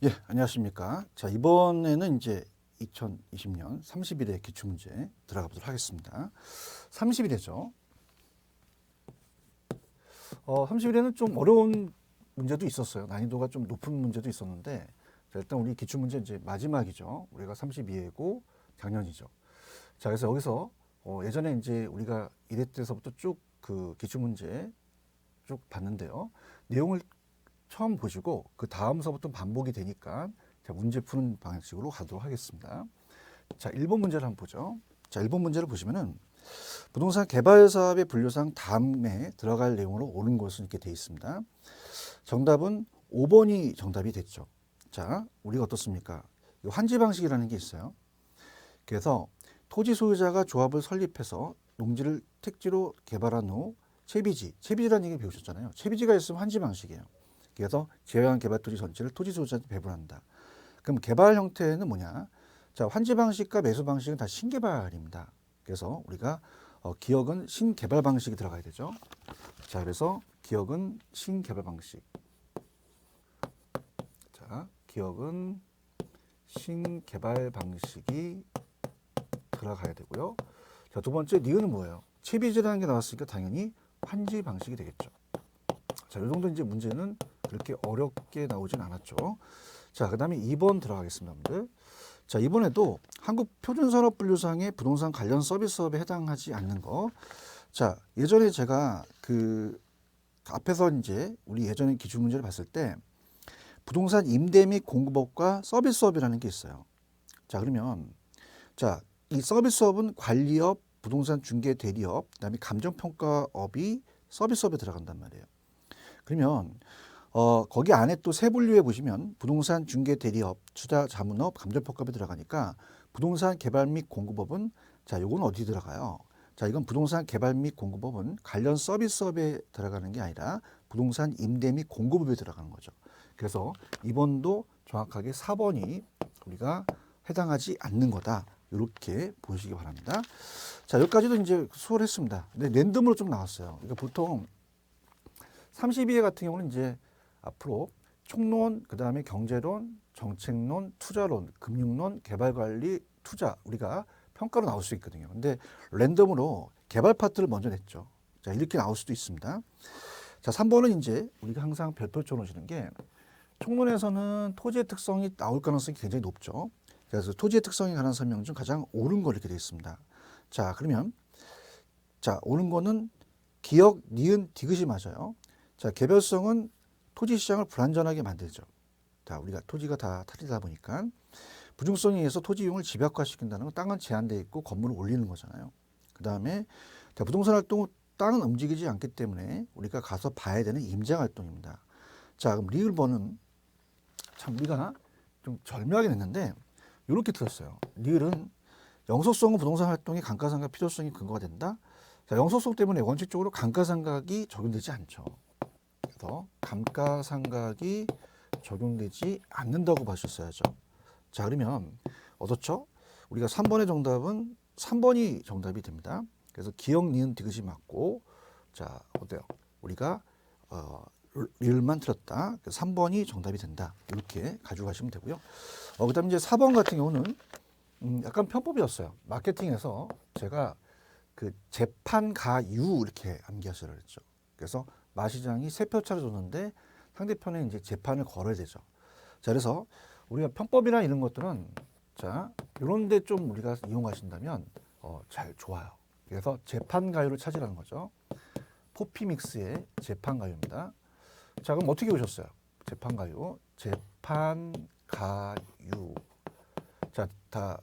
예, 안녕하십니까. 자, 이번에는 이제 2020년 30일의 기출문제 들어가 보도록 하겠습니다. 30일이죠. 30일에는 좀 어려운 문제도 있었어요. 난이도가 좀 높은 문제도 있었는데, 자, 일단 우리 기출문제 이제 마지막이죠. 우리가 32회고 작년이죠. 자, 그래서 여기서 예전에 이제 우리가 1회 때서부터 쭉 그 기출문제 쭉 봤는데요. 내용을 처음 보시고 그 다음서부터 반복이 되니까 자, 문제 푸는 방식으로 가도록 하겠습니다. 자, 1번 문제를 한번 보죠. 자, 1번 문제를 보시면은 부동산 개발 사업의 분류상 다음에 들어갈 내용으로 옳은 것은 이렇게 되어 있습니다. 정답은 5번이 정답이 됐죠. 자, 우리가 어떻습니까? 환지 방식이라는 게 있어요. 그래서 토지 소유자가 조합을 설립해서 농지를 택지로 개발한 후 채비지라는 얘기 배우셨잖아요. 채비지가 있으면 환지 방식이에요. 그래서 제외한 개발 토지 전체를 토지 소유자한테 배분한다. 그럼 개발 형태는 뭐냐? 자, 환지 방식과 매수 방식은 다 신개발입니다. 그래서 우리가 기억은 신개발 방식이 들어가야 되죠. 자, 그래서 기억은 신개발 방식. 자, 기억은 신개발 방식이 들어가야 되고요. 자, 두 번째 니은은 뭐예요? 채비지라는 게 나왔으니까 당연히 환지 방식이 되겠죠. 자, 이 정도 이제 문제는 그렇게 어렵게 나오진 않았죠. 자, 그 다음에 2번 들어가겠습니다, 여러분들. 자, 이번에도 한국 표준산업분류상의 부동산 관련 서비스업에 해당하지 않는 거. 자, 예전에 제가 그 앞에서 이제 우리 예전에 기출문제를 봤을 때 부동산 임대 및 공급업과 서비스업이라는 게 있어요. 자, 그러면 자, 이 서비스업은 관리업, 부동산 중개 대리업, 그다음에 감정평가업이 서비스업에 들어간단 말이에요. 그러면 거기 안에 또 세 분류에 보시면 부동산 중개 대리업, 투자 자문업, 감정평가업이 들어가니까 부동산 개발 및 공급업은 자, 요건 어디 들어가요? 자, 이건 부동산 개발 및 공급업은 관련 서비스업에 들어가는 게 아니라 부동산 임대 및 공급업에 들어가는 거죠. 그래서 이번도 정확하게 4번이 우리가 해당하지 않는 거다. 이렇게 보시기 바랍니다. 자, 여기까지도 이제 수월했습니다. 근데 랜덤으로 좀 나왔어요. 그러니까 보통 32회 같은 경우는 이제 앞으로 총론, 그 다음에 경제론, 정책론, 투자론, 금융론, 개발관리, 투자 우리가 평가로 나올 수 있거든요. 근데 랜덤으로 개발 파트를 먼저 냈죠. 자, 이렇게 나올 수도 있습니다. 자, 3번은 이제 우리가 항상 별표 쳐놓으시는 게 총론에서는 토지의 특성이 나올 가능성이 굉장히 높죠. 그래서 토지의 특성에 관한 설명 중 가장 옳은 거 이렇게 되어 있습니다. 자, 그러면 자, 옳은 거는 기역, 니은, 디귿이 맞아요. 자, 개별성은 토지 시장을 불안전하게 만들죠. 자, 우리가 토지가 다 탈이다 보니까 부중성에 의해서 토지 이용을 집약화시킨다는 건 땅은 제한되어 있고 건물을 올리는 거잖아요. 그 다음에 부동산 활동은 땅은 움직이지 않기 때문에 우리가 가서 봐야 되는 임장 활동입니다. 자, 그럼 리을번은 참 우리가 좀 절묘하게 냈는데 이렇게 들었어요. 리을은 영속성은 부동산 활동의 감가상각 필요성이 근거가 된다. 자, 영속성 때문에 원칙적으로 감가상각이 적용되지 않죠. 그래서 감가상각이 적용되지 않는다고 봐주셨어야죠. 자, 그러면 어떻죠? 우리가 3번의 정답은 3번이 정답이 됩니다. 그래서 기역, 니은, 디귿이 맞고, 자, 어때요? 우리가 리을만 틀었다. 3번이 정답이 된다. 이렇게 가져가시면 되고요. 그다음 이제 4번 같은 경우는 약간 편법이었어요. 마케팅에서 제가 그 재판가유 이렇게 암기하시라 그랬죠. 그래서 마시장이 세 표차를 줬는데 상대편에 이제 재판을 걸어야 되죠. 자, 그래서 우리가 편법이나 이런 것들은 자, 이런 데 좀 우리가 이용하신다면 잘 좋아요. 그래서 재판가유를 찾으라는 거죠. 포피믹스의 재판가유입니다. 자, 그럼 어떻게 오셨어요? 재판가유. 재판가유. 자, 다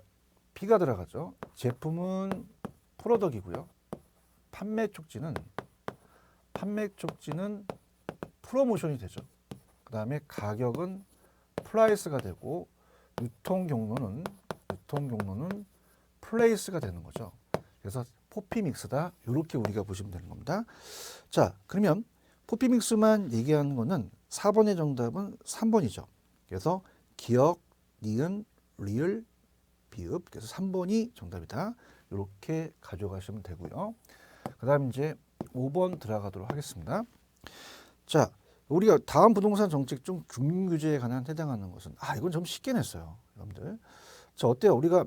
P가 들어가죠. 제품은 프로덕이고요. 판매 쪽지는 프로모션이 되죠. 그 다음에 가격은 프라이스가 되고 유통 경로는 플레이스가 되는 거죠. 그래서 포피믹스다. 이렇게 우리가 보시면 되는 겁니다. 자, 그러면 포피믹스만 얘기하는 거는 4번의 정답은 3번이죠. 그래서 기역, 니은, 리을, 비읍. 그래서 3번이 정답이다. 이렇게 가져가시면 되고요. 그 다음 이제 5번 들어가도록 하겠습니다. 자, 우리가 다음 부동산 정책 중 금융 규제에 관한 해당하는 것은 이건 좀 쉽게 냈어요, 여러분들. 자, 어때요? 우리가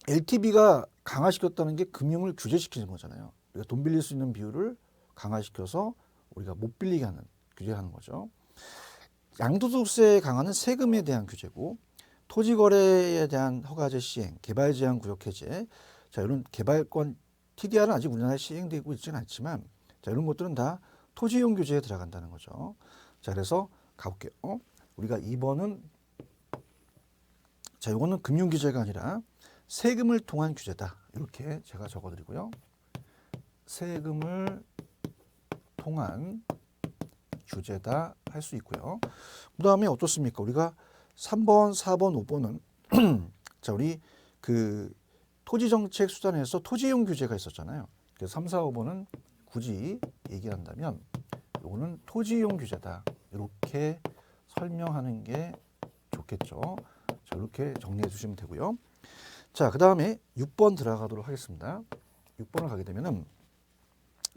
LTV가 강화시켰다는 게 금융을 규제시키는 거잖아요. 우리가 돈 빌릴 수 있는 비율을 강화시켜서 우리가 못 빌리게 하는 규제하는 거죠. 양도소득세 강화는 세금에 대한 규제고 토지 거래에 대한 허가제 시행, 개발 제한 구역 해제. 자, 이런 개발권 TDR은 아직 우리나라에 시행되고 있지는 않지만 자, 이런 것들은 다 토지용 규제에 들어간다는 거죠. 자, 그래서 가볼게요. 우리가 2번은 자, 이거는 금융 규제가 아니라 세금을 통한 규제다. 이렇게 제가 적어드리고요. 세금을 통한 규제다 할 수 있고요. 그 다음에 어떻습니까? 우리가 3번, 4번, 5번은 자, 우리 그 토지정책 수단에서 토지용 규제가 있었잖아요. 그래서 3, 4, 5번은 굳이 얘기한다면 이거는 토지용 규제다. 이렇게 설명하는 게 좋겠죠. 자, 이렇게 정리해 주시면 되고요. 자, 그 다음에 6번 들어가도록 하겠습니다. 6번을 가게 되면은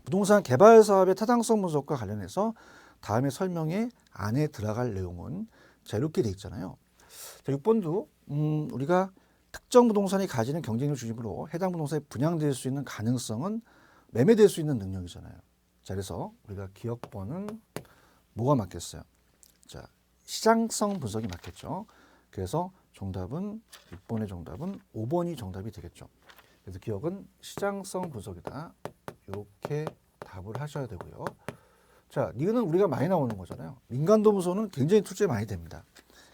부동산 개발 사업의 타당성 분석과 관련해서 다음에 설명에 안에 들어갈 내용은 자, 이렇게 돼 있잖아요. 자, 6번도 우리가 특정 부동산이 가지는 경쟁력 중심으로 해당 부동산이 분양될 수 있는 가능성은 매매될 수 있는 능력이잖아요. 자, 그래서 우리가 기억번은 뭐가 맞겠어요? 자, 시장성 분석이 맞겠죠. 그래서 정답은 6번의 정답은 5번이 정답이 되겠죠. 그래서 기억은 시장성 분석이다. 이렇게 답을 하셔야 되고요. 자, 니은은 우리가 많이 나오는 거잖아요. 민감도무소는 굉장히 출제 많이 됩니다.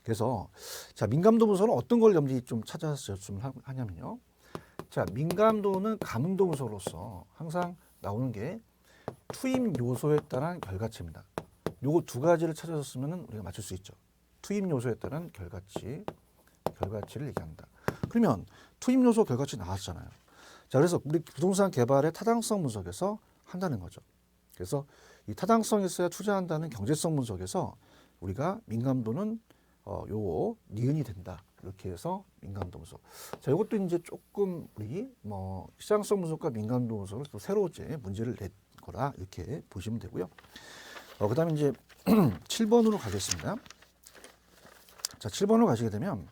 그래서 자, 민감도무소는 어떤 걸 염지 좀 찾아서 하냐면요. 자, 민감도는 가문도무소로서 항상 나오는 게 투입 요소에 따른 결과치입니다. 요거 두 가지를 찾아줬으면 우리가 맞출 수 있죠. 투입 요소에 따른 결과치를 얘기합니다. 그러면 투입 요소 결과치 나왔잖아요. 자, 그래서 우리 부동산 개발의 타당성 분석에서 한다는 거죠. 그래서 이 타당성이 있어야 투자한다는 경제성 분석에서 우리가 민감도는 요거 니은이 된다. 이렇게 해서 민감도 분석. 자, 이것도 이제 조금 우리 시장성 분석과 민감도 분석을 또 새로 이제 문제를 낸 거라 이렇게 보시면 되고요. 그다음에 이제 7번으로 가겠습니다. 자, 7번으로 가시게 되면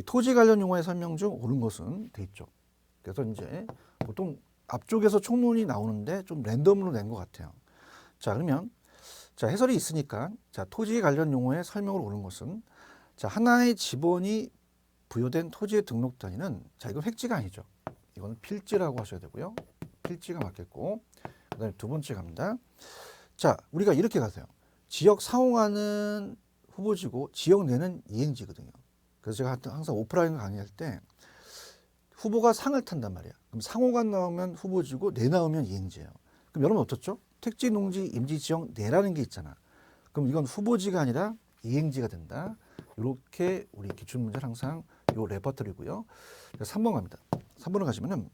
토지 관련 용어의 설명 중 옳은 것은 돼 있죠. 그래서 이제 보통 앞쪽에서 총론이 나오는데 좀 랜덤으로 낸 것 같아요. 자, 그러면 자, 해설이 있으니까 자, 토지 관련 용어의 설명을 옳은 것은 자, 하나의 지번이 부여된 토지의 등록 단위는 자, 이건 획지가 아니죠. 이거는 필지라고 하셔야 되고요. 필지가 맞겠고 그다음에 두 번째 갑니다. 자, 우리가 이렇게 가세요. 지역 상호가는 후보지고 지역 내는 이행지거든요. 그래서 제가 항상 오프라인 강의할 때 후보가 상을 탄단 말이야. 그럼 상호가 나오면 후보지고 내 나오면 이행지예요. 그럼 여러분 어떻죠? 택지, 농지, 임지, 지역 내라는 게 있잖아. 그럼 이건 후보지가 아니라 이행지가 된다. 이렇게 우리 기출문제는 항상 요 레퍼토리고요. 3번 갑니다. 3번을 가시면은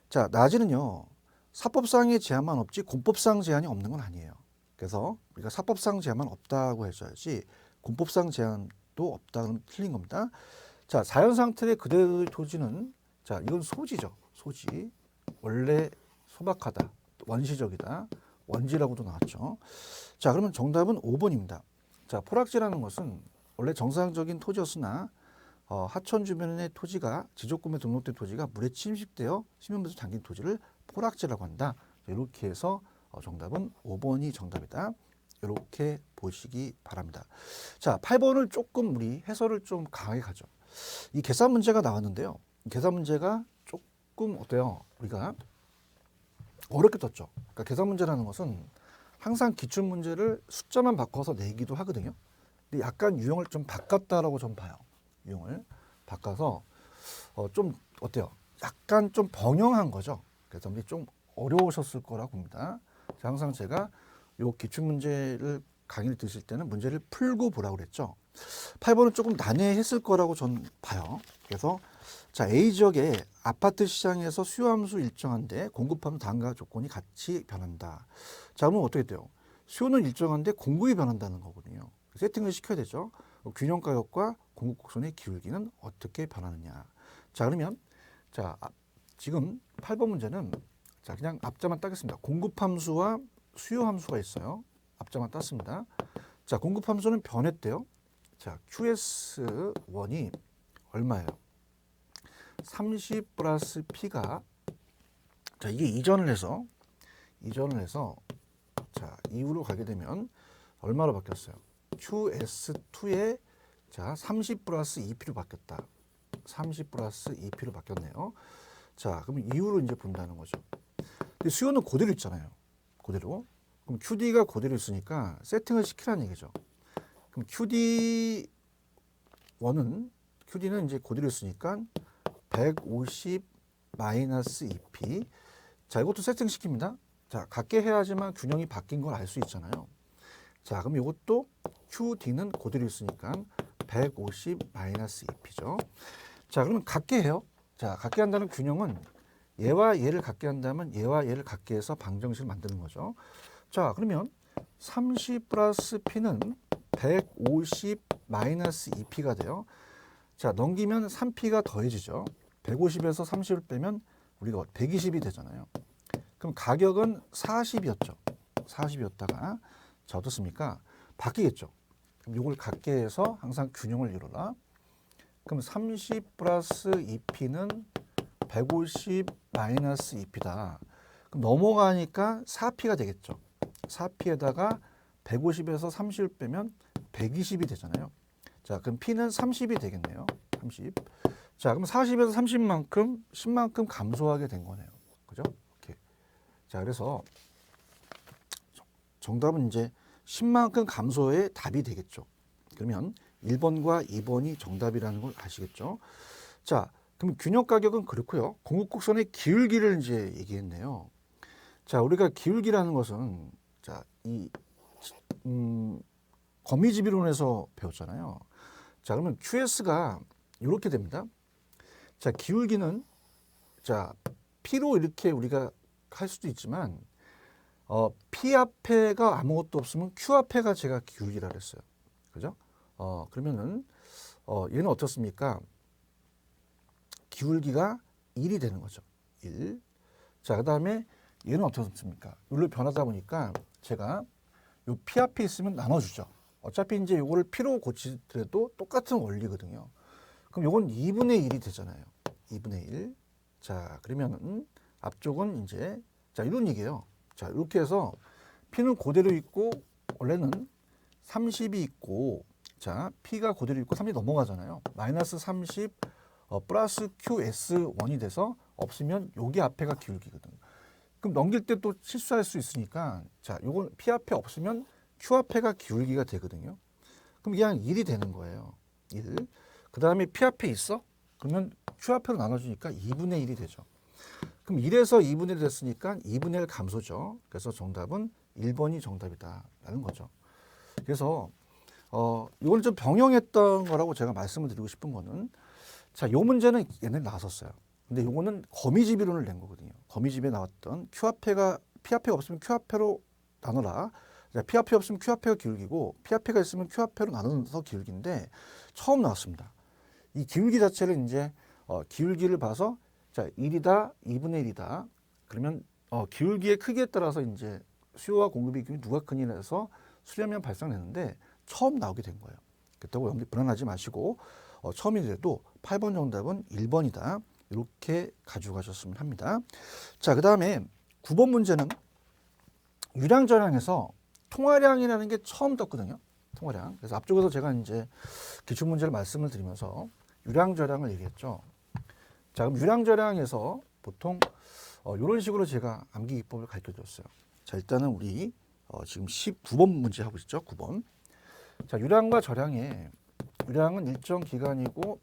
자, 낮에는요. 사법상의 제한만 없지 공법상 제한이 없는 건 아니에요. 그래서 우리가 사법상 제한만 없다고 해줘야지 공법상 제한도 없다 그러면 틀린 겁니다. 자, 자연 상태의 그대로의 토지는 자, 이건 소지죠. 소지. 원래 소박하다. 원시적이다. 원지라고도 나왔죠. 자, 그러면 정답은 5번입니다. 자, 포락지라는 것은 원래 정상적인 토지였으나 하천 주변의 토지가 지적금에 등록된 토지가 물에 침식되어 심연배수 잠긴 토지를 포락지라고 한다. 이렇게 해서 정답은 5번이 정답이다. 이렇게 보시기 바랍니다. 자, 8번을 조금 우리 해설을 좀 강하게 가죠. 이 계산 문제가 나왔는데요. 계산 문제가 조금 어때요? 우리가 어렵게 떴죠. 그러니까 계산 문제라는 것은 항상 기출 문제를 숫자만 바꿔서 내기도 하거든요. 근데 약간 유형을 좀 바꿨다라고 좀 봐요. 유형을 바꿔서 좀 어때요? 약간 좀 번영한 거죠. 그래서 좀 어려우셨을 거라고 봅니다. 항상 제가 요 기출 문제를 강의를 드실 때는 문제를 풀고 보라고 그랬죠. 8번은 조금 난해했을 거라고 전 봐요. 그래서 자, A 지역의 아파트 시장에서 수요함수 일정한데 공급하면 다음과 조건이 같이 변한다. 자, 그러면 어떻게 돼요? 수요는 일정한데 공급이 변한다는 거거든요. 세팅을 시켜야 되죠. 균형가격과 공급 곡선의 기울기는 어떻게 변하느냐. 자, 그러면 자, 지금 8번 문제는 자, 그냥 앞자만 따겠습니다. 공급함수와 수요함수가 있어요. 앞자만 땄습니다. 자, 공급 함수는 변했대요. 자, QS1이 얼마예요? 30 플러스 P가, 자, 이게 이전을 해서 자, 이후로 가게 되면 얼마로 바뀌었어요? QS2에 자, 30 플러스 2P로 바뀌었다. 30 플러스 2P로 바뀌었네요. 자, 그럼 이후로 이제 본다는 거죠. 근데 수요는 그대로 있잖아요. 그대로. 그럼 QD가 그대로 있으니까 세팅을 시키라는 얘기죠. 그럼 QD는 이제 그대로 있으니까 150 마이너스 2P. 자, 이것도 세팅 시킵니다. 자, 같게 해야지만 균형이 바뀐 걸 알 수 있잖아요. 자, 그럼 이것도 QD는 그대로 있으니까 150 마이너스 2P죠. 자, 그러면 같게 해요. 자, 같게 한다는 균형은 얘와 얘를 같게 한다면 얘와 얘를 같게 해서 방정식을 만드는 거죠. 자, 그러면 30 플러스 P는 150 마이너스 2P가 돼요. 자, 넘기면 3P가 더해지죠. 150에서 30을 빼면 우리가 120이 되잖아요. 그럼 가격은 40이었죠. 40이었다가 자, 어떻습니까? 바뀌겠죠. 그럼 이걸 같게 해서 항상 균형을 이루라. 그럼 30 플러스 2P는 150 마이너스 2P다. 그럼 넘어가니까 4P가 되겠죠. 4P에다가 150에서 30을 빼면 120이 되잖아요. 자, 그럼 P는 30이 되겠네요. 30. 자, 그럼 40에서 30만큼 10만큼 감소하게 된 거네요. 그죠? 이렇게. 자, 그래서 정답은 이제 10만큼 감소의 답이 되겠죠. 그러면 1번과 2번이 정답이라는 걸 아시겠죠? 자, 그럼 균형 가격은 그렇고요. 공급곡선의 기울기를 이제 얘기했네요. 자, 우리가 기울기라는 것은 자, 이 거미집이론에서 배웠잖아요. 자, 그러면 QS가 이렇게 됩니다. 자, 기울기는 자, P로 이렇게 우리가 할 수도 있지만 P 앞에가 아무것도 없으면 Q 앞에가 제가 기울기라 그랬어요. 그죠? 그러면은 얘는 어떻습니까? 기울기가 1이 되는 거죠. 1. 자, 그다음에 얘는 어떻습니까? 일로 변하다 보니까 제가 요 P 앞에 있으면 나눠주죠. 어차피 이제 요거를 P로 고치더라도 똑같은 원리거든요. 그럼 요건 2분의 1이 되잖아요. 2분의 1. 자, 그러면은 앞쪽은 이제 자, 이런 얘기예요. 자, 이렇게 해서 P는 그대로 있고 원래는 30이 있고 자, P가 그대로 있고 30이 넘어가잖아요. 마이너스 30 플러스 QS1이 돼서 없으면 여기 앞에가 기울기거든요. 그럼 넘길 때 또 실수할 수 있으니까 자, 요건 P 앞에 없으면 Q 앞에가 기울기가 되거든요. 그럼 그냥 1이 되는 거예요. 1. 그 다음에 P 앞에 있어? 그러면 Q 앞으로 나눠주니까 2분의 1이 되죠. 그럼 1에서 2분의 1 됐으니까 2분의 1 감소죠. 그래서 정답은 1번이 정답이다 라는 거죠. 그래서 이걸 좀 병행했던 거라고 제가 말씀을 드리고 싶은 거는 자, 요 문제는 옛날에 나왔었어요. 근데 요거는 거미집이론을 낸 거거든요. 거미집에 나왔던 P 앞에가 없으면 Q 앞에로 나눠라. P 앞에 없으면 Q 앞에가 기울기고 P 앞에가 있으면 Q 앞에로 나눠서 기울기인데 처음 나왔습니다. 이 기울기 자체를 이제 기울기를 봐서 자, 1이다, 2분의 1이다. 그러면 기울기의 크기에 따라서 이제 수요와 공급의 기준이 누가 크니 해서 수렴량 발생했는데 처음 나오게 된 거예요. 그렇다고 여러분들 불안하지 마시고 처음이라도 8번 정답은 1번이다. 이렇게 가져가셨으면 합니다. 자, 그 다음에 9번 문제는 유량저량에서 통화량이라는 게 처음 떴거든요. 통화량. 그래서 앞쪽에서 제가 이제 기출문제를 말씀을 드리면서 유량저량을 얘기했죠. 자, 그럼 유량저량에서 보통 이런 식으로 제가 암기 기법을 가르쳐 줬어요. 자, 일단은 우리 지금 19번 문제 하고 있죠. 9번. 자, 유량과 저량의 유량은 일정 기간이고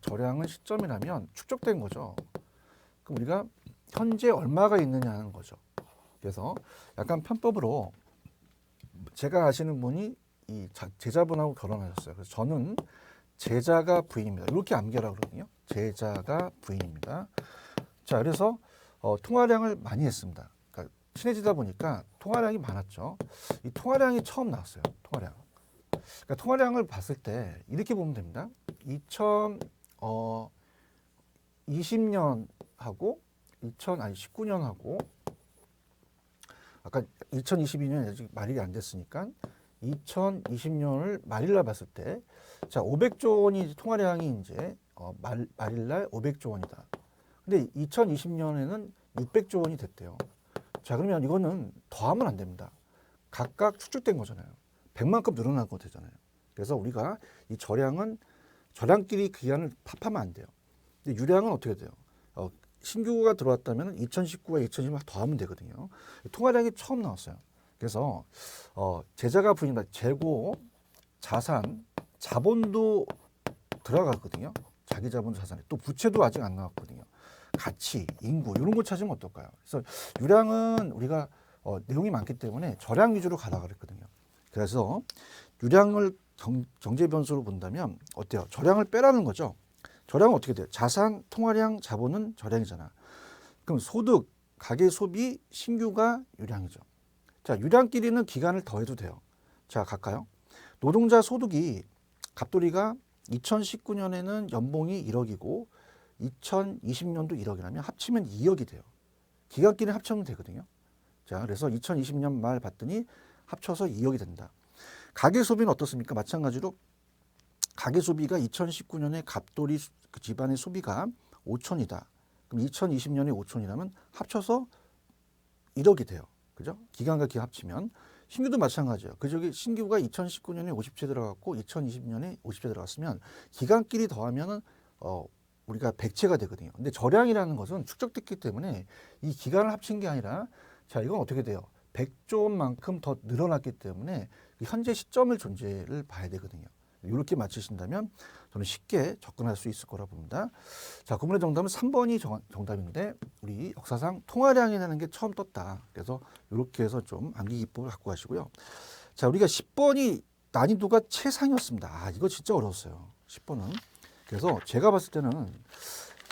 저량은 시점이라면 축적된 거죠. 그럼 우리가 현재 얼마가 있느냐는 거죠. 그래서 약간 편법으로 제가 아시는 분이 이 제자분하고 결혼하셨어요. 그래서 저는 제자가 부인입니다. 이렇게 암기하라고 그러거든요. 제자가 부인입니다. 자, 그래서 통화량을 많이 했습니다. 그러니까 친해지다 보니까 통화량이 많았죠. 이 통화량이 처음 나왔어요. 통화량. 그러니까 통화량을 봤을 때 이렇게 보면 됩니다. 2020년하고 19년하고 아까 2022년 아직 말일이 안 됐으니까 2020년을 말일날 봤을 때, 자, 500조 원이 통화량이 이제 말일날 500조 원이다. 근데 2020년에는 600조 원이 됐대요. 자, 그러면 이거는 더하면 안 됩니다. 각각 축적된 거잖아요. 100만큼 늘어난 거 되잖아요. 그래서 우리가 이 저량끼리 기간을 합하면 안 돼요. 근데 유량은 어떻게 돼요? 신규가 들어왔다면 2019와 2020을 더하면 되거든요. 통화량이 처음 나왔어요. 그래서 재자가 부인다. 재고, 자산, 자본도 들어가거든요. 자기 자본 자산에. 또 부채도 아직 안 나왔거든요. 가치, 인구 이런 거 찾으면 어떨까요? 그래서 유량은 우리가 내용이 많기 때문에 저량 위주로 가라 그랬거든요. 그래서 유량을 경제 변수로 본다면 어때요? 저량을 빼라는 거죠. 저량은 어떻게 돼요? 자산, 통화량, 자본은 저량이잖아. 그럼 소득, 가계 소비, 신규가 유량이죠. 자, 유량끼리는 기간을 더해도 돼요. 자, 갈까요? 노동자 소득이 갑돌이가 2019년에는 연봉이 1억이고 2020년도 1억이라면 합치면 2억이 돼요. 기간끼리 합치면 되거든요. 자, 그래서 2020년 말 봤더니 합쳐서 2억이 된다. 가계 소비는 어떻습니까? 마찬가지로 가계 소비가 2019년에 갑돌이 그 집안의 소비가 5천이다. 그럼 2020년에 5천이라면 합쳐서 1억이 돼요. 그죠? 기간과 기간 합치면. 신규도 마찬가지예요. 그저기 신규가 2019년에 50채 들어갔고 2020년에 50채 들어갔으면 기간끼리 더하면은 우리가 100채가 되거든요. 근데 저량이라는 것은 축적됐기 때문에 이 기간을 합친 게 아니라, 자, 이건 어떻게 돼요? 100조 원만큼 더 늘어났기 때문에 현재 시점을 존재를 봐야 되거든요. 이렇게 맞추신다면 저는 쉽게 접근할 수 있을 거라 봅니다. 자, 구문의 정답은 3번이 정답인데 우리 역사상 통화량이라는 게 처음 떴다. 그래서 이렇게 해서 좀 암기 기법을 갖고 가시고요. 자, 우리가 10번이 난이도가 최상이었습니다. 아, 이거 진짜 어려웠어요. 10번은. 그래서 제가 봤을 때는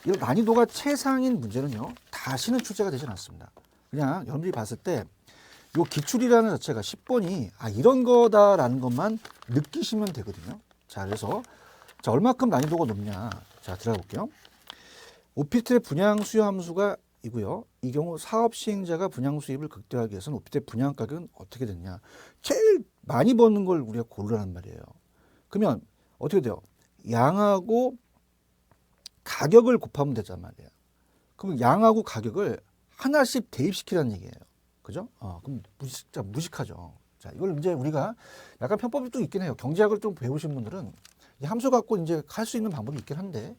이 난이도가 최상인 문제는요, 다시는 출제가 되지 않았습니다. 그냥 여러분들이 봤을 때 요 기출이라는 자체가 10번이 이런 거다라는 것만 느끼시면 되거든요. 자, 그래서 자, 얼마큼 난이도가 높냐. 자, 들어가 볼게요. 오피스텔 분양 수요 함수가 이고요. 이 경우 사업 시행자가 분양 수입을 극대화하기 위해서는 오피스텔 분양 가격은 어떻게 되느냐. 제일 많이 버는 걸 우리가 고르라는 말이에요. 그러면 어떻게 돼요? 양하고 가격을 곱하면 되단 말이에요. 그럼 양하고 가격을 하나씩 대입시키라는 얘기예요. 그죠? 그럼 무식하죠. 자, 이걸 이제 우리가 약간 편법이 또 있긴 해요. 경제학을 좀 배우신 분들은 이 함수 갖고 이제 할 수 있는 방법이 있긴 한데,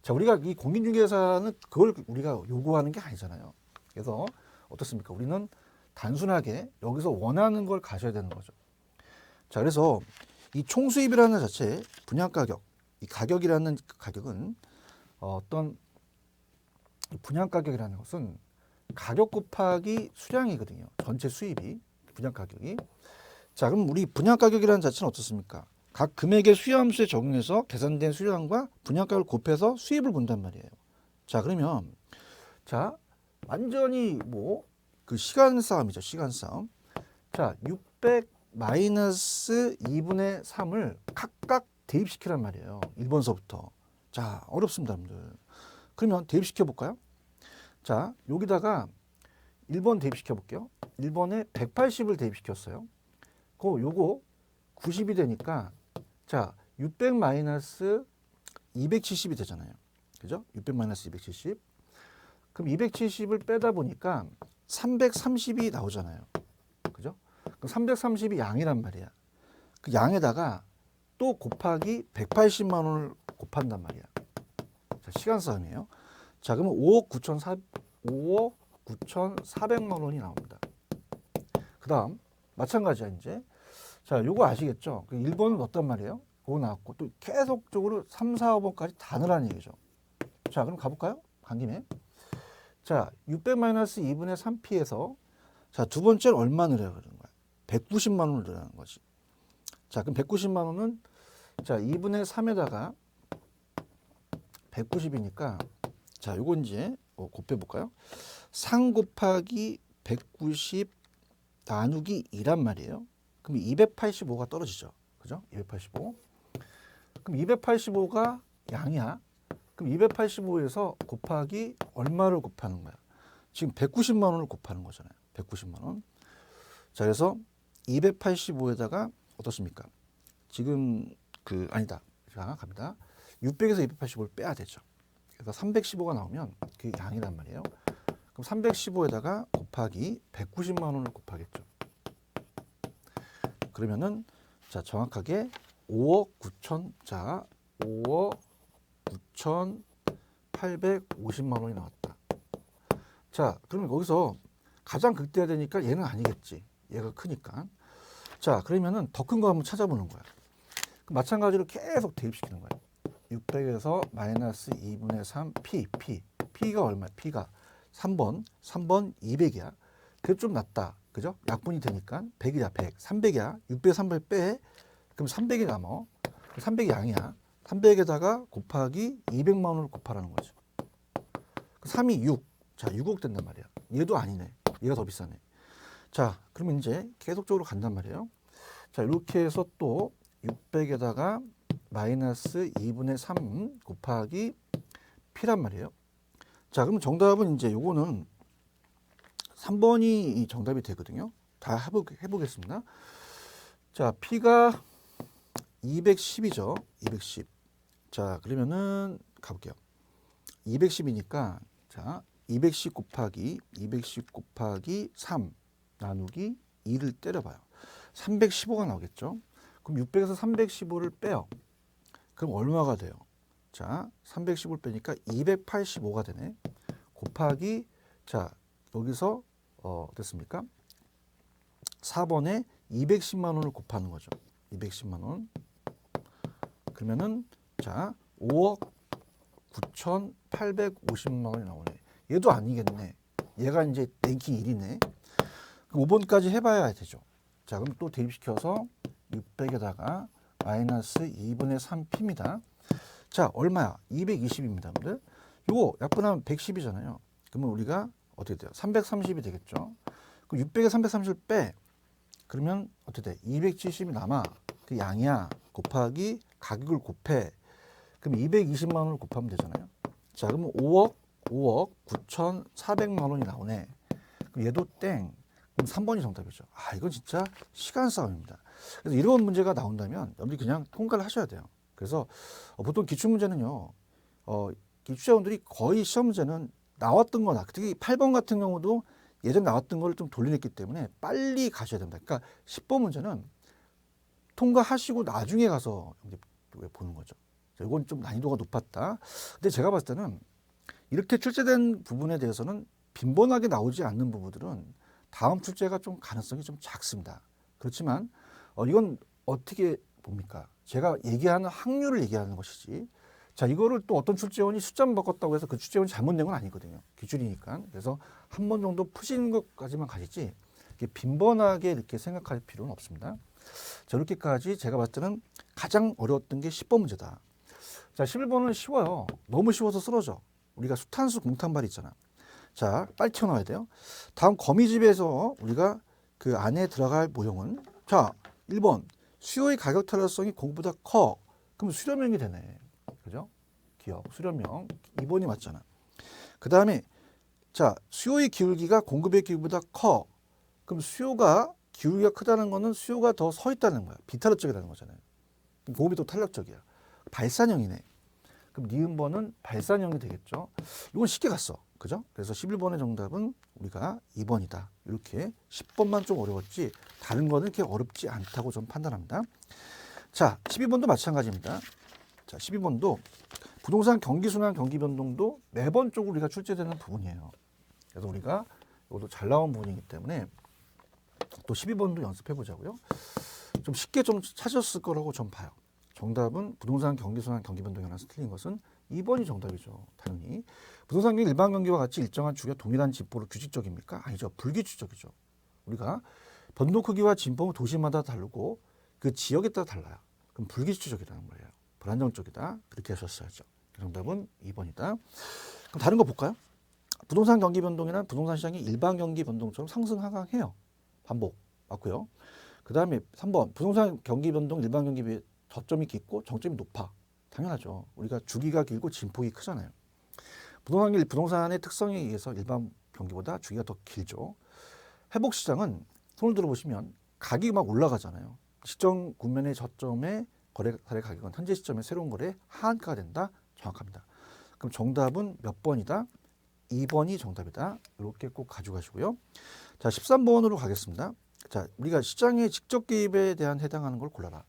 자, 우리가 이 공인중개사는 그걸 우리가 요구하는 게 아니잖아요. 그래서 어떻습니까? 우리는 단순하게 여기서 원하는 걸 가셔야 되는 거죠. 자, 그래서 이 총수입이라는 자체 분양가격, 이 가격이라는 가격은 어떤 분양가격이라는 것은 가격 곱하기 수량이거든요. 전체 수입이 분양가격이. 자, 그럼 우리 분양가격이라는 자체는 어떻습니까? 각 금액의 수요함수에 적용해서 계산된 수량과 분양가격을 곱해서 수입을 본단 말이에요. 자, 그러면 자, 완전히 뭐 그 시간 싸움이죠. 시간 싸움. 자, 600 마이너스 2분의 3을 각각 대입시키란 말이에요. 1번서부터. 자, 어렵습니다, 여러분들. 그러면 대입시켜 볼까요? 자, 여기다가 1번 대입시켜 볼게요. 1번에 180을 대입시켰어요. 요거 90이 되니까, 자, 600 마이너스 270이 되잖아요. 그죠? 600 마이너스 270. 그럼 270을 빼다 보니까 330이 나오잖아요. 그죠? 그럼 330이 양이란 말이야. 그 양에다가 또 곱하기 180만 원을 곱한단 말이야. 자, 시간 싸움이에요. 자, 그러면 5억 9,400만 원이 나옵니다. 그 다음 마찬가지야 이제. 자, 요거 아시겠죠? 1번은 어떤 말이에요? 그거 나왔고 또 계속적으로 3, 4, 5번까지 다 넣으라는 얘기죠. 자, 그럼 가볼까요? 간 김에. 자, 600-2분의 3p에서 자, 두 번째는 얼마 넣으라고 그러는 거야? 190만 원을 넣으라는 거지. 자, 그럼 190만 원은 자, 2분의 3에다가 190이니까 자, 요거 이제 곱해 볼까요? 3 곱하기 190 나누기 2란 말이에요. 그럼 285가 떨어지죠. 그죠? 285. 그럼 285가 양이야. 그럼 285에서 곱하기 얼마를 곱하는 거야? 지금 190만 원을 곱하는 거잖아요. 190만 원. 자, 그래서 285에다가 어떻습니까? 지금 아니다. 자, 갑니다. 600에서 285를 빼야 되죠. 그래서 315가 나오면 그게 양이란 말이에요. 그럼 315에다가 곱하기 190만 원을 곱하겠죠. 그러면은 자, 정확하게 5억 9천, 자, 5억 9,850만 원이 나왔다. 자, 그러면 거기서 가장 극대화되니까 얘는 아니겠지. 얘가 크니까. 자, 그러면은 더 큰 거 한번 찾아보는 거야. 마찬가지로 계속 대입시키는 거야. 600에서 마이너스 2분의 3 P가 얼마야? P가 3번 200이야. 그게 좀 낫다. 그죠? 약분이 되니까 100이야, 100. 300이야. 600, 300 빼. 그럼 300이 남어. 300이 양이야. 300에다가 곱하기 200만 원을 곱하라는 거죠. 3이 6. 자, 6억 된단 말이야. 얘도 아니네. 얘가 더 비싸네. 자, 그러면 이제 계속적으로 간단 말이에요. 자, 이렇게 해서 또 600에다가 마이너스 2분의 3 곱하기 P란 말이에요. 자, 그럼 정답은 이제 요거는 3번이 정답이 되거든요. 다 해보겠습니다. 자, P가 210이죠. 210. 자, 그러면은 가볼게요. 210이니까 자, 210 곱하기 3 나누기 2를 때려봐요. 315가 나오겠죠. 그럼 600에서 315를 빼요. 그럼 얼마가 돼요? 자, 315를 빼니까 285가 되네. 곱하기 자, 여기서 됐습니까? 4번에 210만 원을 곱하는 거죠. 210만 원. 그러면은 자, 5억 9,850만 원이 나오네. 얘도 아니겠네. 얘가 이제 랭킹 1위네. 그럼 5번까지 해봐야 되죠. 자, 그럼 또 대입시켜서 600에다가 마이너스 2분의 3P입니다. 자, 얼마야? 220입니다. 여러분들. 요거 약분하면 110이잖아요. 그러면 우리가 어떻게 돼요? 330이 되겠죠. 그럼 600에 330을 빼. 그러면 어떻게 돼? 270이 남아. 그 양이야. 곱하기 가격을 곱해. 그럼 220만 원을 곱하면 되잖아요. 자, 그러면 5억 9,400만 원이 나오네. 그럼 얘도 땡. 그럼 3번이 정답이죠. 아, 이건 진짜 시간 싸움입니다. 그래서 이런 문제가 나온다면 여러분들이 그냥 통과를 하셔야 돼요. 그래서 보통 기출문제는요. 기출자분들이 거의 시험 문제는 나왔던 거나 특히 8번 같은 경우도 예전 나왔던 걸 좀 돌려냈기 때문에 빨리 가셔야 됩니다. 그러니까 10번 문제는 통과하시고 나중에 가서 보는 거죠. 이건 좀 난이도가 높았다. 근데 제가 봤을 때는 이렇게 출제된 부분에 대해서는 빈번하게 나오지 않는 부분들은 다음 출제가 좀 가능성이 좀 작습니다. 그렇지만 이건 어떻게 봅니까? 제가 얘기하는 확률을 얘기하는 것이지. 자, 이거를 또 어떤 출제원이 숫자만 바꿨다고 해서 그 출제원이 잘못된 건 아니거든요. 기출이니까. 그래서 한 번 정도 푸시는 것까지만 가시지 이렇게 빈번하게 이렇게 생각할 필요는 없습니다. 자, 이렇게까지 제가 봤을 때는 가장 어려웠던 게 10번 문제다. 자, 11번은 쉬워요. 너무 쉬워서 쓰러져. 우리가 수탄수 공탄발 있잖아. 자, 빨리 튀어나와야 돼요. 다음 거미집에서 우리가 그 안에 들어갈 모형은 자, 1번 수요의 가격 탄력성이 공급보다 커. 그럼 수렴형이 되네. 그죠? 기억, 수렴형. 2번이 맞잖아. 그 다음에 자, 수요의 기울기가 공급의 기울기보다 커. 그럼 수요가 기울기가 크다는 거는 수요가 더 서 있다는 거야. 비탄력적이라는 거잖아요. 공급이 더 탄력적이야. 발산형이네. 그럼 니은번은 발산형이 되겠죠. 이건 쉽게 갔어. 그죠? 그래서 11번의 정답은 우리가 2번이다. 이렇게 10번만 좀 어려웠지 다른 거는 이렇게 어렵지 않다고 좀 판단합니다. 자, 12번도 마찬가지입니다. 자, 12번도 부동산 경기순환 경기변동도 매번 쪽으로 우리가 출제되는 부분이에요. 그래서 우리가 이것도 잘 나온 부분이기 때문에 또 12번도 연습해 보자고요. 좀 쉽게 좀 찾았을 거라고 좀 봐요. 정답은 부동산 경기순환 경기변동이 하나서 틀린 것은 2번이 정답이죠. 당연히. 부동산 경기 일반 경기와 같이 일정한 주기와 동일한 진포로 규칙적입니까? 아니죠. 불규칙적이죠. 우리가 변동 크기와 진포는 도시마다 다르고 그 지역에 따라 달라요. 그럼 불규칙적이라는 거예요. 불안정적이다. 그렇게 하셨어야죠. 정답은 2번이다. 그럼 다른 거 볼까요? 부동산 경기 변동이란 부동산 시장이 일반 경기 변동처럼 상승 하강해요. 반복. 맞고요. 그 다음에 3번 부동산 경기 변동 일반 경기 비해 저점이 깊고 정점이 높아. 당연하죠. 우리가 주기가 길고 진폭이 크잖아요. 부동산의 특성에 의해서 일반 경기보다 주기가 더 길죠. 회복 시장은 손을 들어보시면 가격이 막 올라가잖아요. 시점 국면의 저점에 거래 가격은 현재 시점에 새로운 거래 하한가가 된다. 정확합니다. 그럼 정답은 몇 번이다? 2번이 정답이다. 이렇게 꼭 가져가시고요. 자, 13번으로 가겠습니다. 자, 우리가 시장의 직접 개입에 대한 해당하는 걸 골라라.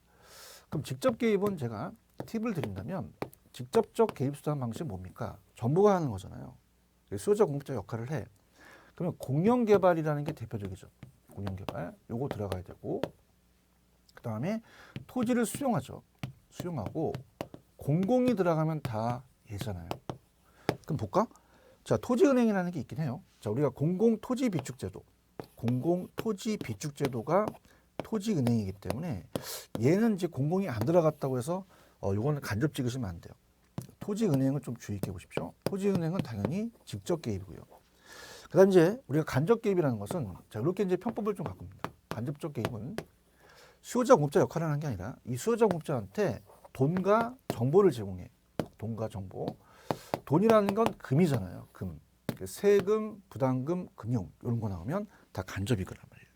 그럼 직접 개입은 제가 팁을 드린다면 직접적 개입 수단 방식은 뭡니까? 정부가 하는 거잖아요. 수요자 공급자 역할을 해. 그러면 공영 개발이라는 게 대표적이죠. 공영 개발. 요거 들어가야 되고 그다음에 토지를 수용하죠. 수용하고 공공이 들어가면 다 얘잖아요. 그럼 볼까? 자, 토지은행이라는 게 있긴 해요. 자, 우리가 공공토지비축제도, 공공토지비축제도가 토지은행이기 때문에 얘는 이제 공공이 안 들어갔다고 해서 요거는 간접 찍으시면 안 돼요. 토지은행을 좀 주의 있게 보십시오. 토지은행은 당연히 직접 개입이고요. 그다음 이제 우리가 간접 개입이라는 것은 자, 이렇게 이제 편법을 좀 갖고 있습니다. 간접적 개입은 수요자 공급자 역할을 하는 게 아니라 이 수요자 공급자한테 돈과 정보를 제공해. 돈과 정보. 돈이라는 건 금이잖아요. 금. 세금, 부담금, 금융 이런 거 나오면 다 간접이거란 말이에요.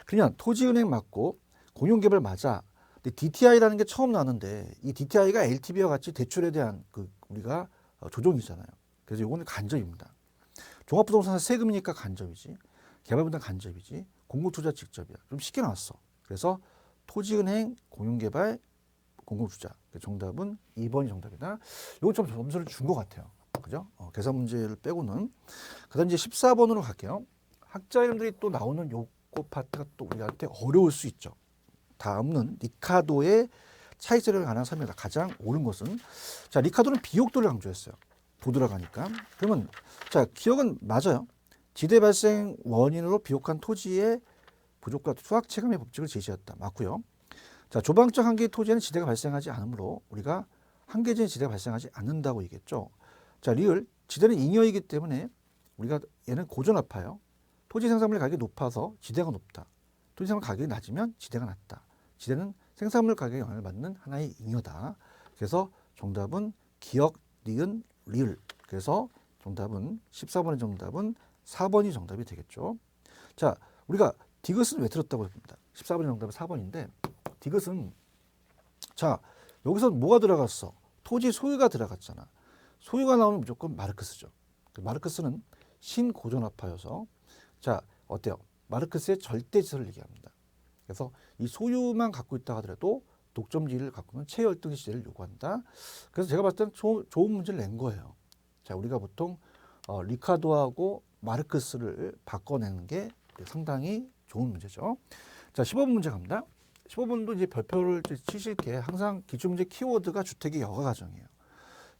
그냥 토지은행 맞고 공용개발 맞아. 근데 DTI라는 게 처음 나왔는데 이 DTI가 LTV와 같이 대출에 대한 그 우리가 조정이잖아요. 그래서 이거는 간접입니다. 종합부동산 세금이니까 간접이지. 개발분담 간접이지. 공공투자 직접이야. 좀 쉽게 나왔어. 그래서 토지은행, 공용개발, 공공투자. 정답은 2번이 정답이다. 이건 좀 점수를 준 것 같아요. 그죠? 계산 문제를 빼고는. 그 다음 이제 14번으로 갈게요. 학자 이름들이 또 나오는 요거 파트가 또 우리한테 어려울 수 있죠. 다음은 리카도의 차익세력에 관한 설명이다. 가장 옳은 것은 자, 리카도는 비옥도를 강조했어요. 도 들어가니까. 그러면 자, 기억은 맞아요. 지대 발생 원인으로 비옥한 토지의 부족과 수학 체감의 법칙을 제시했다. 맞고요. 자, 조방적 한계의 토지에는 지대가 발생하지 않으므로 우리가 한계지에 지대가 발생하지 않는다고 얘기했죠. 자, 리을 지대는 잉여이기 때문에 우리가 얘는 고전압파예요. 토지 생산물 가격이 높아서 지대가 높다. 토지 생산물 가격이 낮으면 지대가 낮다. 지대는 생산물 가격에 영향을 받는 하나의 잉여다. 그래서 정답은 기억, 니은, 리을. 그래서 정답은 14번의 정답은 4번이 정답이 되겠죠. 자, 우리가 디귿은 왜 들었다고 합니다. 14번의 정답은 4번인데 디귿은 자, 여기서 뭐가 들어갔어? 토지 소유가 들어갔잖아. 소유가 나오면 무조건 마르크스죠. 마르크스는 신고전압파여서 자, 어때요? 마르크스의 절대지수를 얘기합니다. 그래서 이 소유만 갖고 있다 하더라도 독점지위를 갖고 있는 최열등의 시대를 요구한다. 그래서 제가 봤을 때는 좋은 문제를 낸 거예요. 자, 우리가 보통 리카도하고 마르크스를 바꿔내는 게 상당히 좋은 문제죠. 자, 15번 문제 갑니다. 15번도 이제 별표를 치실 게 항상 기출문제 키워드가 주택의 여가 과정이에요.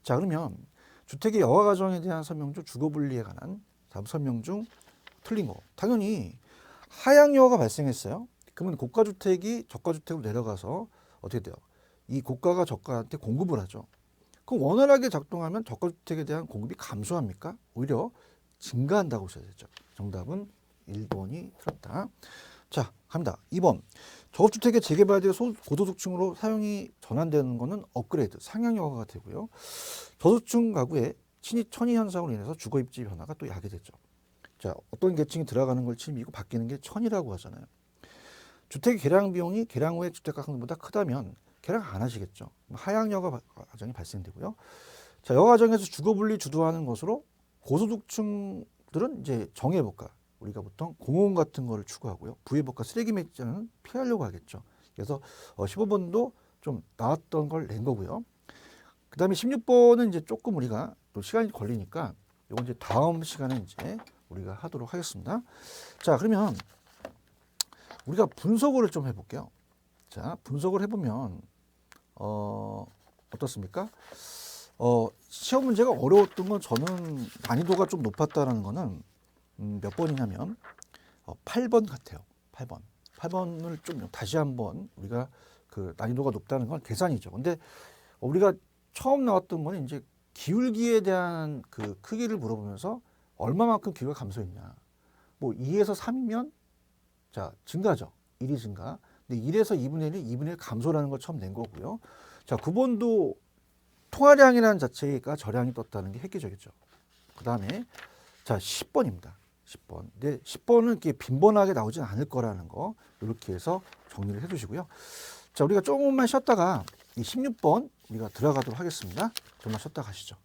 자, 그러면 주택의 여가 과정에 대한 설명 중 주거분리에 관한 다음 설명 중 틀린 거. 당연히 하향 여가가 발생했어요. 그러면 고가주택이 저가주택으로 내려가서 어떻게 돼요? 이 고가가 저가한테 공급을 하죠. 그럼 원활하게 작동하면 저가주택에 대한 공급이 감소합니까? 오히려 증가한다고 보셔야 되죠. 정답은 1번이 틀렸다. 자, 갑니다. 2번. 저급주택의 재개발되어 고소득층으로 사용이 전환되는 것은 업그레이드, 상향 여가가 되고요. 저소득층 가구의 천이 현상으로 인해서 주거 입지 변화가 또 야기되죠. 자, 어떤 계층이 들어가는 걸 침이고 바뀌는 게 천이라고 하잖아요. 주택 개량 비용이 개량 후의 주택 가격보다 크다면 개량 안 하시겠죠. 하향 여가 과정이 발생되고요. 자, 여가 과정에서 주거 분리 주도하는 것으로 고소득층들은 이제 정해볼까. 우리가 보통 공원 같은 거를 추구하고요. 부의복과 쓰레기 매장은 피하려고 하겠죠. 그래서 15번도 좀 나왔던 걸 낸 거고요. 그 다음에 16번은 이제 조금 우리가 또 시간이 걸리니까 이건 이제 다음 시간에 이제 우리가 하도록 하겠습니다. 자, 그러면 우리가 분석을 좀 해볼게요. 자, 분석을 해보면 어떻습니까? 시험 문제가 어려웠던 건 저는 난이도가 좀 높았다는 거는 몇 번이냐면 8번 같아요. 8번. 8번을 좀 다시 한번 우리가 그 난이도가 높다는 건 계산이죠. 근데 우리가 처음 나왔던 거는 이제 기울기에 대한 그 크기를 물어보면서 얼마만큼 기울기가 감소했냐. 뭐 2에서 3이면 자, 증가죠. 1이 증가. 근데 1에서 2분의 1이 2분의 1 감소라는 걸 처음 낸 거고요. 자, 9번도 통화량이라는 자체가 저량이 떴다는 게 획기적이죠. 그 다음에 자, 10번입니다. 10번. 근데 10번은 이렇게 빈번하게 나오진 않을 거라는 거 이렇게 해서 정리를 해 두시고요. 자, 우리가 조금만 쉬었다가 이 16번 우리가 들어가도록 하겠습니다. 조금만 쉬었다 가시죠.